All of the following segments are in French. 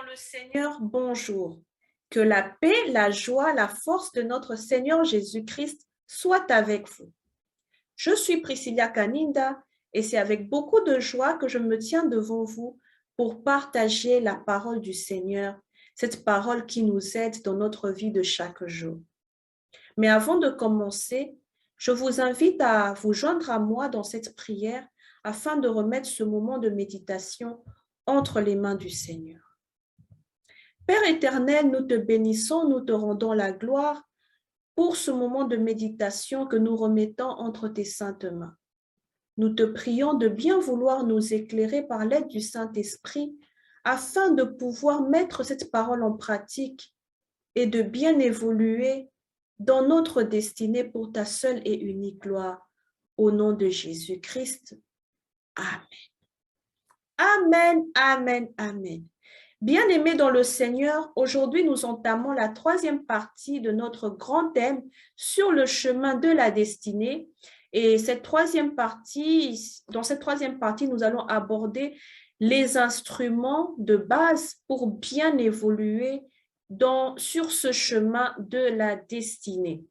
le Seigneur, bonjour. Que la paix, la joie, la force de notre Seigneur Jésus-Christ soient avec vous. Je suis Priscilla Kaninda et c'est avec beaucoup de joie que je me tiens devant vous pour partager la parole du Seigneur, cette parole qui nous aide dans notre vie de chaque jour. Mais avant de commencer, je vous invite à vous joindre à moi dans cette prière afin de remettre ce moment de méditation entre les mains du Seigneur. Père éternel, nous te bénissons, nous te rendons la gloire pour ce moment de méditation que nous remettons entre tes saintes mains. Nous te prions de bien vouloir nous éclairer par l'aide du Saint-Esprit afin de pouvoir mettre cette parole en pratique et de bien évoluer dans notre destinée pour ta seule et unique gloire. Au nom de Jésus-Christ. Amen. Amen, amen, amen. Bien-aimés dans le Seigneur, aujourd'hui nous entamons la troisième partie de notre grand thème sur le chemin de la destinée. Et dans cette troisième partie, nous allons aborder les instruments de base pour bien évoluer sur ce chemin de la destinée.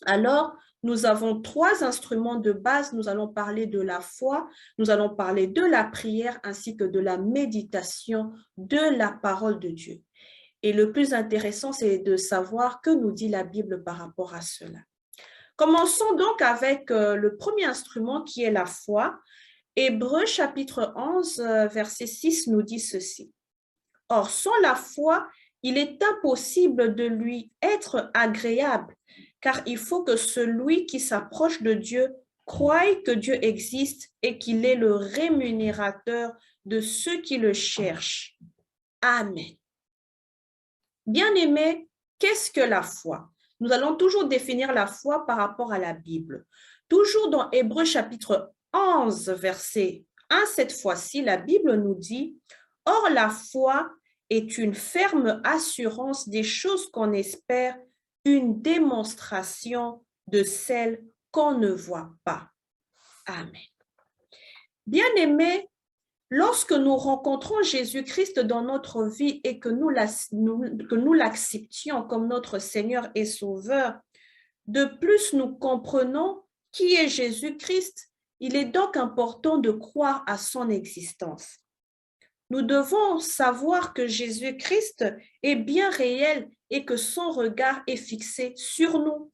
Alors, nous avons trois instruments de base. Nous allons parler de la foi, nous allons parler de la prière ainsi que de la méditation de la parole de Dieu. Et le plus intéressant, c'est de savoir que nous dit la Bible par rapport à cela. Commençons donc avec le premier instrument qui est la foi. Hébreux chapitre 11, verset 6 nous dit ceci. Or, sans la foi, il est impossible de lui être agréable, car il faut que celui qui s'approche de Dieu croie que Dieu existe et qu'il est le rémunérateur de ceux qui le cherchent. Amen. Bien-aimés, qu'est-ce que la foi? Nous allons toujours définir la foi par rapport à la Bible. Toujours dans Hébreux chapitre 11, verset 1, cette fois-ci, la Bible nous dit « Or la foi est une ferme assurance des choses qu'on espère, une démonstration de celles qu'on ne voit pas. » Amen. Bien-aimés, lorsque nous rencontrons Jésus-Christ dans notre vie et que nous l'acceptions comme notre Seigneur et Sauveur, de plus nous comprenons qui est Jésus-Christ. Il est donc important de croire à son existence. Nous devons savoir que Jésus-Christ est bien réel et que son regard est fixé sur nous.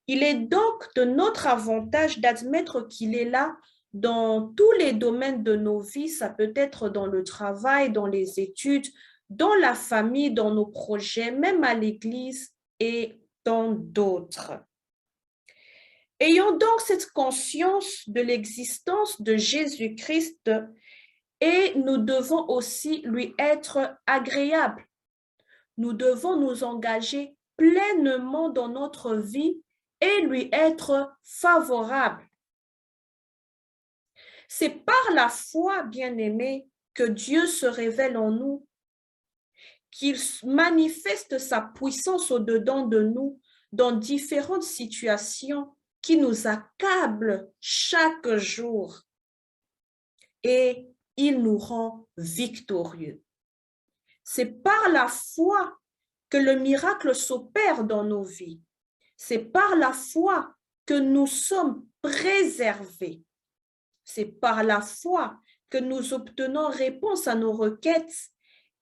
Il est donc de notre avantage d'admettre qu'il est là dans tous les domaines de nos vies. Ça peut être dans le travail, dans les études, dans la famille, dans nos projets, même à l'église et dans d'autres. Ayons donc cette conscience de l'existence de Jésus-Christ et nous devons aussi lui être agréables. Nous devons nous engager pleinement dans notre vie et lui être favorables. C'est par la foi, bien-aimés, que Dieu se révèle en nous, qu'il manifeste sa puissance au-dedans de nous dans différentes situations qui nous accablent chaque jour. Et il nous rend victorieux. C'est par la foi que le miracle s'opère dans nos vies. C'est par la foi que nous sommes préservés. C'est par la foi que nous obtenons réponse à nos requêtes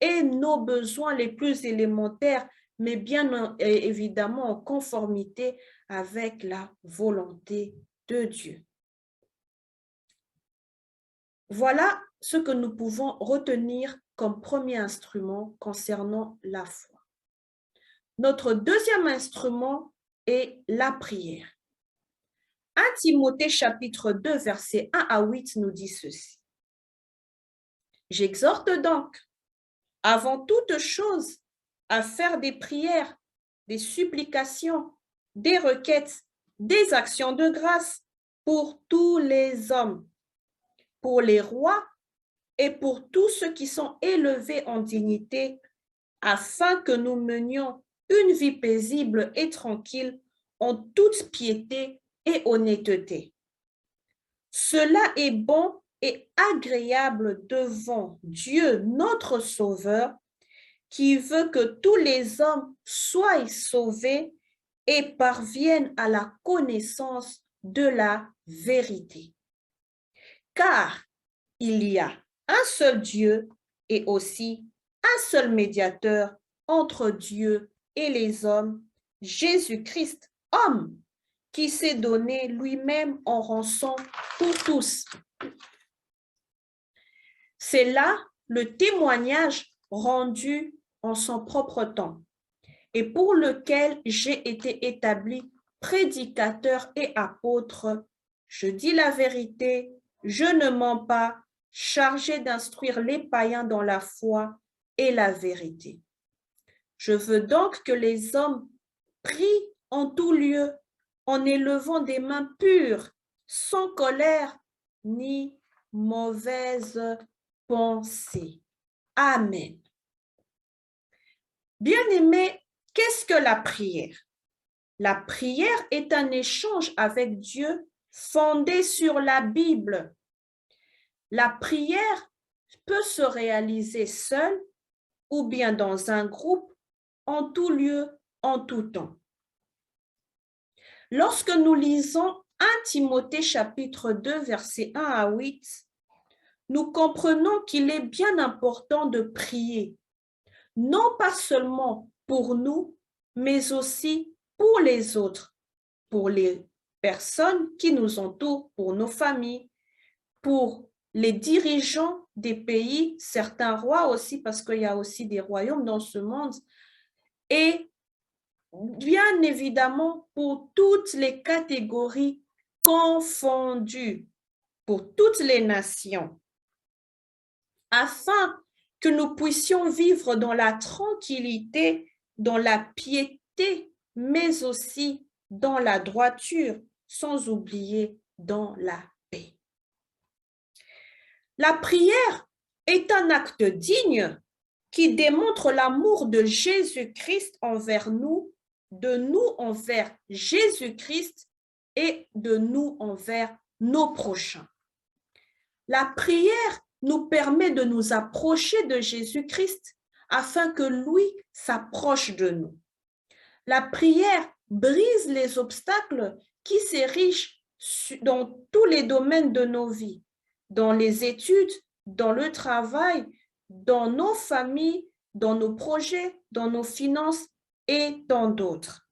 et nos besoins les plus élémentaires, mais bien évidemment en conformité avec la volonté de Dieu. Voilà ce que nous pouvons retenir comme premier instrument concernant la foi. Notre deuxième instrument est la prière. 1 Timothée chapitre 2, versets 1 à 8 nous dit ceci. J'exhorte donc, avant toute chose, à faire des prières, des supplications, des requêtes, des actions de grâce pour tous les hommes, pour les rois et pour tous ceux qui sont élevés en dignité, afin que nous menions une vie paisible et tranquille en toute piété et honnêteté. Cela est bon et agréable devant Dieu, notre Sauveur, qui veut que tous les hommes soient sauvés et parviennent à la connaissance de la vérité. Car il y a un seul Dieu et aussi un seul médiateur entre Dieu et les hommes, Jésus-Christ, homme, qui s'est donné lui-même en rançon pour tous. C'est là le témoignage rendu en son propre temps et pour lequel j'ai été établi prédicateur et apôtre. Je dis la vérité, je ne mens pas, chargé d'instruire les païens dans la foi et la vérité. Je veux donc que les hommes prient en tout lieu, en élevant des mains pures, sans colère ni mauvaise pensée. Amen. Bien-aimés, qu'est-ce que la prière? La prière est un échange avec Dieu fondé sur la Bible. La prière peut se réaliser seule ou bien dans un groupe, en tout lieu, en tout temps. Lorsque nous lisons 1 Timothée chapitre 2, versets 1 à 8, nous comprenons qu'il est bien important de prier, non pas seulement pour nous, mais aussi pour les autres, pour les personnes qui nous entourent, pour nos familles, pour les dirigeants des pays, certains rois aussi, parce qu'il y a aussi des royaumes dans ce monde, et bien évidemment pour toutes les catégories confondues, pour toutes les nations, afin que nous puissions vivre dans la tranquillité, dans la piété, mais aussi dans la droiture, sans oublier dans la paix. La prière est un acte digne qui démontre l'amour de Jésus-Christ envers nous, de nous envers Jésus-Christ et de nous envers nos prochains. La prière nous permet de nous approcher de Jésus-Christ afin que lui s'approche de nous. La prière brise les obstacles qui s'érigent dans tous les domaines de nos vies, dans les études, dans le travail, dans nos familles, dans nos projets, dans nos finances et dans d'autres.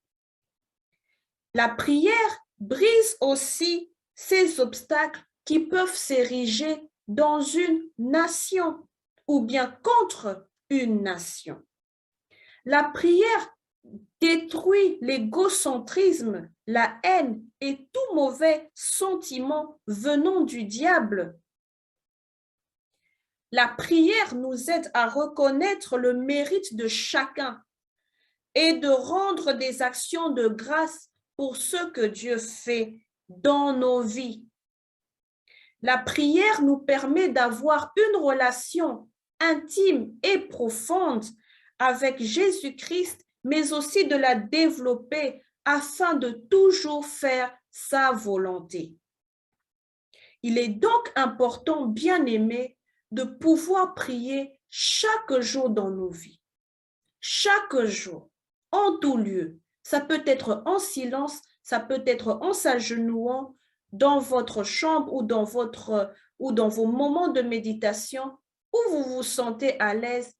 La prière brise aussi ces obstacles qui peuvent s'ériger dans une nation ou bien contre une nation. La prière détruit l'égocentrisme, la haine et tout mauvais sentiment venant du diable. La prière nous aide à reconnaître le mérite de chacun et de rendre des actions de grâce pour ce que Dieu fait dans nos vies. La prière nous permet d'avoir une relation intime et profonde avec Jésus-Christ, mais aussi de la développer afin de toujours faire sa volonté. Il est donc important, bien-aimés, de pouvoir prier chaque jour dans nos vies. Chaque jour, en tout lieu. Ça peut être en silence, ça peut être en s'agenouillant dans votre chambre ou dans vos moments de méditation où vous vous sentez à l'aise.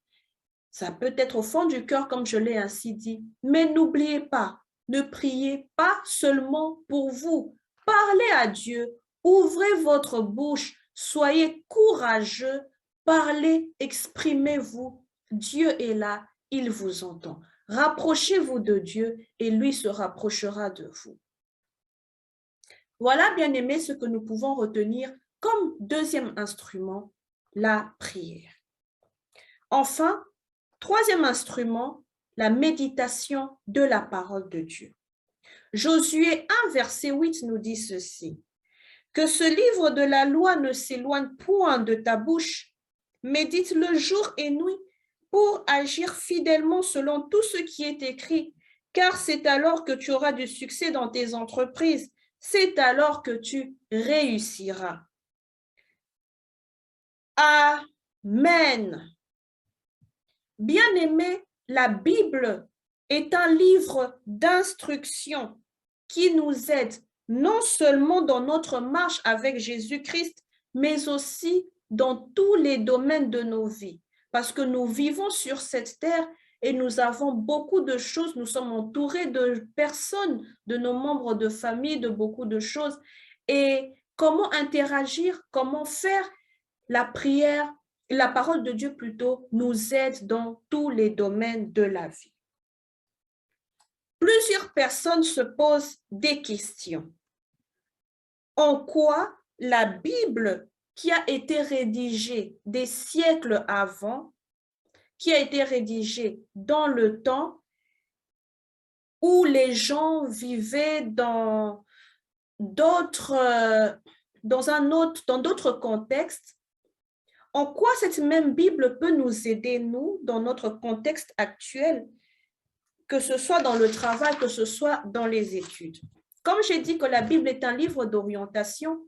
Ça peut être au fond du cœur, comme je l'ai ainsi dit. Mais n'oubliez pas, ne priez pas seulement pour vous. Parlez à Dieu, ouvrez votre bouche, soyez courageux, parlez, exprimez-vous. Dieu est là, il vous entend. Rapprochez-vous de Dieu et lui se rapprochera de vous. Voilà, bien-aimés, ce que nous pouvons retenir comme deuxième instrument, la prière. Enfin, troisième instrument, la méditation de la parole de Dieu. Josué 1, verset 8 nous dit ceci. Que ce livre de la loi ne s'éloigne point de ta bouche, médite-le jour et nuit pour agir fidèlement selon tout ce qui est écrit, car c'est alors que tu auras du succès dans tes entreprises, c'est alors que tu réussiras. Amen. Bien-aimés, la Bible est un livre d'instruction qui nous aide non seulement dans notre marche avec Jésus-Christ, mais aussi dans tous les domaines de nos vies. Parce que nous vivons sur cette terre et nous avons beaucoup de choses, nous sommes entourés de personnes, de nos membres de famille, de beaucoup de choses. Et comment interagir, comment faire la prière, la parole de Dieu plutôt, nous aide dans tous les domaines de la vie. Plusieurs personnes se posent des questions. En quoi la Bible, qui a été rédigée des siècles avant, qui a été rédigée dans le temps où les gens vivaient dans d'autres contextes, en quoi cette même Bible peut nous aider, nous, dans notre contexte actuel, que ce soit dans le travail, que ce soit dans les études. Comme j'ai dit que la Bible est un livre d'orientation,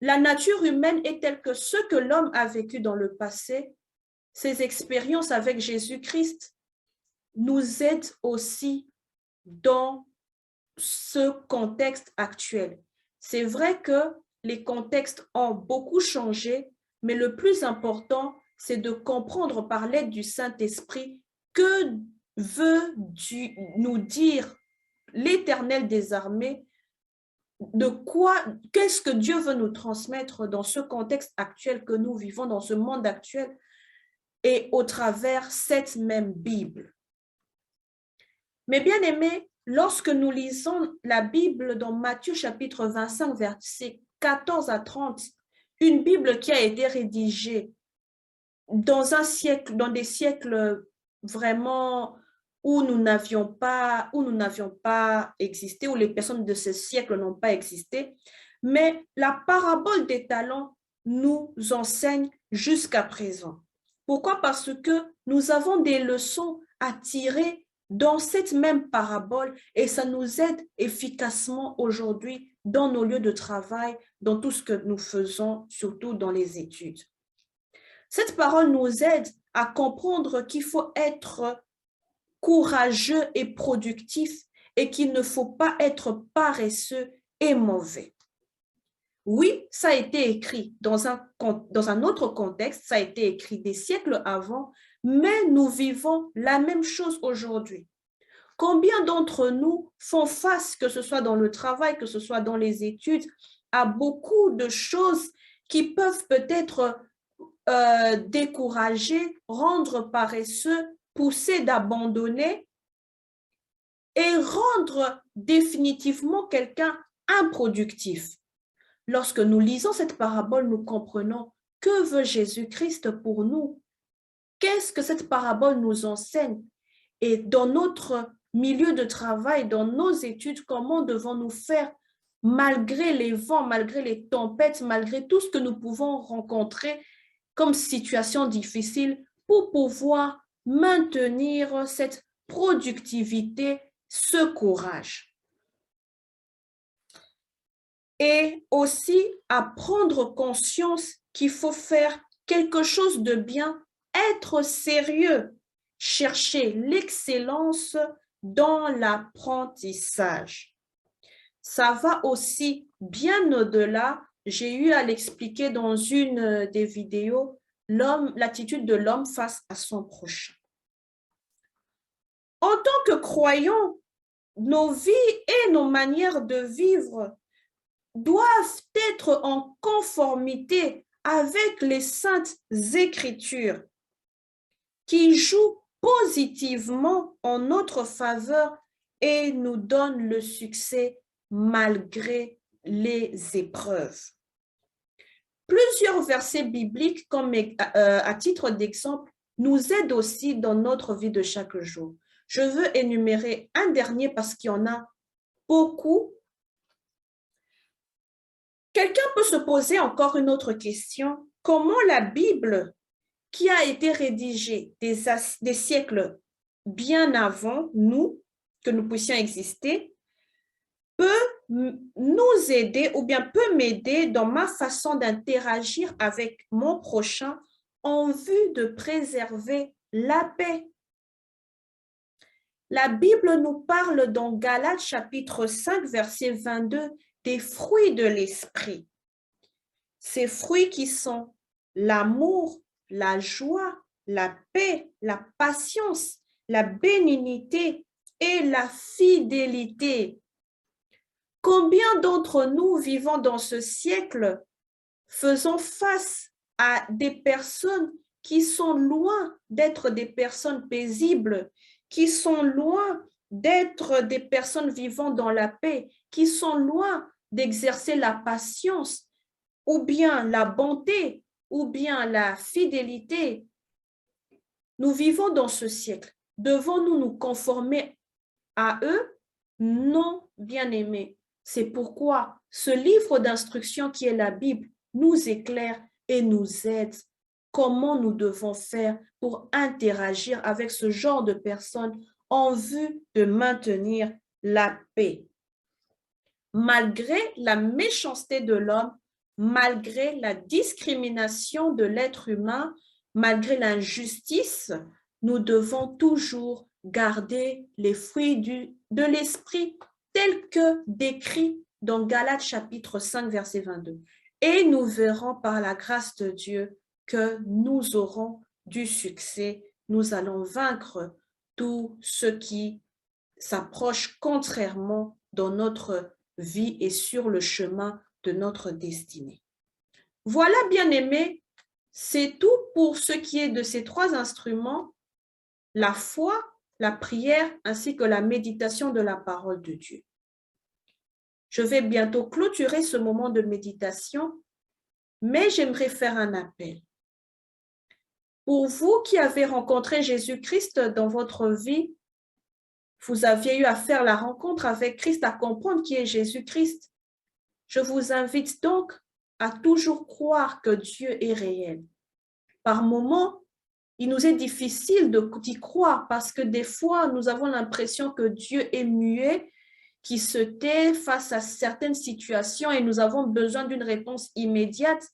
la nature humaine est telle que ce que l'homme a vécu dans le passé, ses expériences avec Jésus-Christ, nous aident aussi dans ce contexte actuel. C'est vrai que les contextes ont beaucoup changé, mais le plus important, c'est de comprendre par l'aide du Saint-Esprit que veut nous dire l'Éternel des armées, qu'est-ce que Dieu veut nous transmettre dans ce contexte actuel que nous vivons, dans ce monde actuel, et au travers cette même Bible. Mais bien aimés, lorsque nous lisons la Bible dans Matthieu chapitre 25, versets 14 à 30, une Bible qui a été rédigée dans des siècles vraiment où nous n'avions pas existé, où les personnes de ce siècle n'ont pas existé, mais la parabole des talents nous enseigne jusqu'à présent. Pourquoi? Parce que nous avons des leçons à tirer dans cette même parabole et ça nous aide efficacement aujourd'hui dans nos lieux de travail, dans tout ce que nous faisons, surtout dans les études. Cette parole nous aide à comprendre qu'il faut être courageux et productif et qu'il ne faut pas être paresseux et mauvais. Oui, ça a été écrit dans un autre contexte, ça a été écrit des siècles avant, mais nous vivons la même chose aujourd'hui. Combien d'entre nous font face, que ce soit dans le travail, que ce soit dans les études, à beaucoup de choses qui peuvent peut-être décourager, rendre paresseux, pousser d'abandonner et rendre définitivement quelqu'un improductif. Lorsque nous lisons cette parabole, nous comprenons que veut Jésus-Christ pour nous. Qu'est-ce que cette parabole nous enseigne? Et dans notre milieu de travail, dans nos études, comment devons-nous faire malgré les vents, malgré les tempêtes, malgré tout ce que nous pouvons rencontrer comme situation difficile pour pouvoir maintenir cette productivité, ce courage. Et aussi à prendre conscience qu'il faut faire quelque chose de bien, être sérieux, chercher l'excellence dans l'apprentissage. Ça va aussi bien au-delà. J'ai eu à l'expliquer dans une des vidéos, l'attitude de l'homme face à son prochain. En tant que croyants, nos vies et nos manières de vivre doivent être en conformité avec les saintes Écritures qui jouent positivement en notre faveur et nous donnent le succès malgré les épreuves. Plusieurs versets bibliques, comme à titre d'exemple, nous aident aussi dans notre vie de chaque jour. Je veux énumérer un dernier parce qu'il y en a beaucoup. Quelqu'un peut se poser encore une autre question. Comment la Bible, qui a été rédigée des siècles bien avant nous, que nous puissions exister, peut nous aider ou bien peut m'aider dans ma façon d'interagir avec mon prochain en vue de préserver la paix. La Bible nous parle dans Galates chapitre 5, verset 22 des fruits de l'esprit. Ces fruits qui sont l'amour, la joie, la paix, la patience, la bénignité et la fidélité. Combien d'entre nous vivant dans ce siècle faisons face à des personnes qui sont loin d'être des personnes paisibles, qui sont loin d'être des personnes vivant dans la paix, qui sont loin d'exercer la patience, ou bien la bonté, ou bien la fidélité. Nous vivons dans ce siècle. Devons-nous nous conformer à eux? Non, bien-aimés. C'est pourquoi ce livre d'instruction qui est la Bible nous éclaire et nous aide comment nous devons faire pour interagir avec ce genre de personnes en vue de maintenir la paix. Malgré la méchanceté de l'homme, malgré la discrimination de l'être humain, malgré l'injustice, nous devons toujours garder les fruits de l'esprit tels que décrits dans Galates chapitre 5, verset 22. Et nous verrons par la grâce de Dieu que nous aurons du succès. Nous allons vaincre tout ce qui s'approche contrairement dans notre vie et sur le chemin de notre destinée. Voilà, bien-aimés, c'est tout pour ce qui est de ces trois instruments, la foi, la prière ainsi que la méditation de la parole de Dieu. Je vais bientôt clôturer ce moment de méditation, mais j'aimerais faire un appel. Pour vous qui avez rencontré Jésus-Christ dans votre vie, vous aviez eu à faire la rencontre avec Christ, à comprendre qui est Jésus-Christ. Je vous invite donc à toujours croire que Dieu est réel. Par moments, il nous est difficile d'y croire parce que des fois, nous avons l'impression que Dieu est muet, qui se tait face à certaines situations et nous avons besoin d'une réponse immédiate,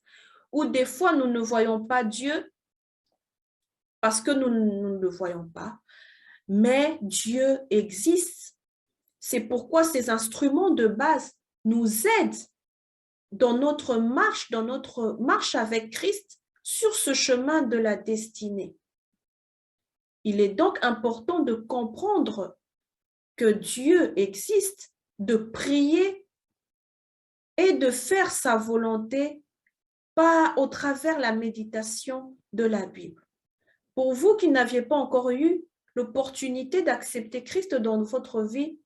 ou des fois, nous ne voyons pas Dieu parce que nous ne le voyons pas. Mais Dieu existe. C'est pourquoi ces instruments de base nous aident dans notre marche avec Christ sur ce chemin de la destinée. Il est donc important de comprendre que Dieu existe, de prier et de faire sa volonté pas au travers la méditation de la Bible. Pour vous qui n'aviez pas encore eu l'opportunité d'accepter Christ dans votre vie,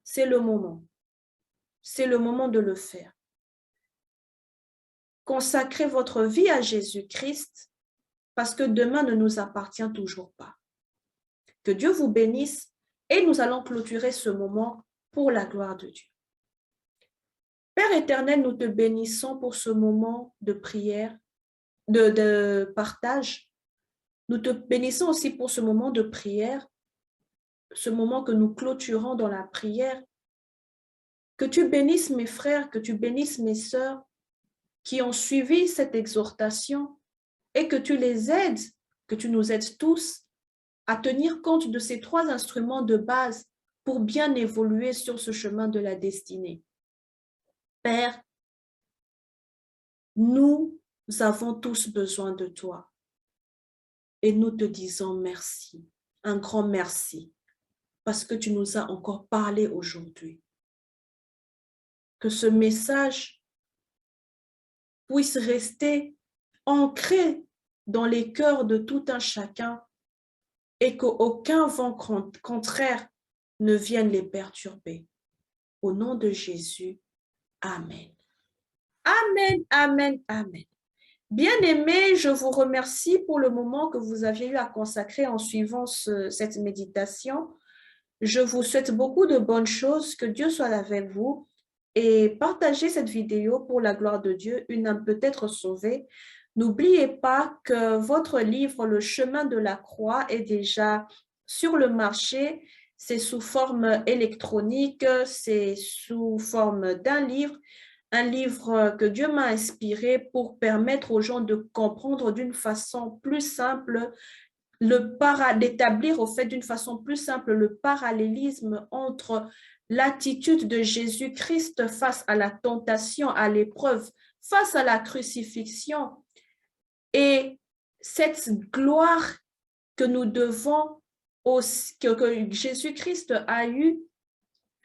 c'est le moment. C'est le moment de le faire. Consacrez votre vie à Jésus-Christ parce que demain ne nous appartient toujours pas. Que Dieu vous bénisse et nous allons clôturer ce moment pour la gloire de Dieu. Père éternel, nous te bénissons pour ce moment de prière, de partage. Nous te bénissons aussi pour ce moment de prière, ce moment que nous clôturons dans la prière. Que tu bénisses mes frères, que tu bénisses mes sœurs qui ont suivi cette exhortation et que tu les aides, que tu nous aides tous à tenir compte de ces trois instruments de base pour bien évoluer sur ce chemin de la destinée. Père, nous avons tous besoin de toi et nous te disons merci, un grand merci, parce que tu nous as encore parlé aujourd'hui. Que ce message puisse rester ancré dans les cœurs de tout un chacun et qu'aucun vent contraire ne vienne les perturber. Au nom de Jésus, Amen. Amen, amen, amen. Bien-aimés, je vous remercie pour le moment que vous aviez eu à consacrer en suivant cette méditation. Je vous souhaite beaucoup de bonnes choses, que Dieu soit avec vous et partagez cette vidéo pour la gloire de Dieu, une âme peut être sauvée. N'oubliez pas que votre livre, Le chemin de la croix, est déjà sur le marché c'est sous forme électronique, c'est sous forme d'un livre, un livre que Dieu m'a inspiré pour permettre aux gens de comprendre d'une façon plus simple d'établir au fait d'une façon plus simple le parallélisme entre l'attitude de Jésus-Christ face à la tentation, à l'épreuve, face à la crucifixion et cette gloire que nous devons aussi, que Jésus-Christ a eue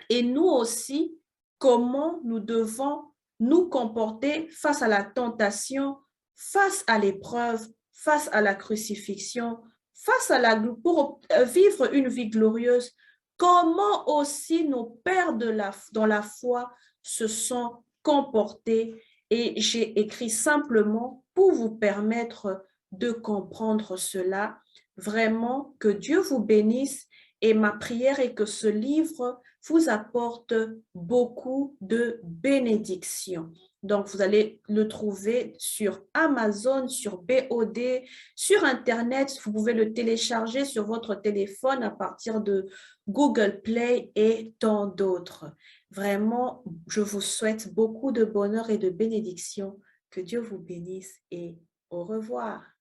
et nous aussi, comment nous devons nous comporter face à la tentation, face à l'épreuve, face à la crucifixion, face à pour vivre une vie glorieuse. Comment aussi nos pères dans la foi se sont comportés. Et j'ai écrit simplement pour vous permettre de comprendre cela. Vraiment, que Dieu vous bénisse et ma prière est que ce livre vous apporte beaucoup de bénédictions. Donc, vous allez le trouver sur Amazon, sur BOD, sur Internet. Vous pouvez le télécharger sur votre téléphone à partir de Google Play et tant d'autres. Vraiment, je vous souhaite beaucoup de bonheur et de bénédictions. Que Dieu vous bénisse et au revoir.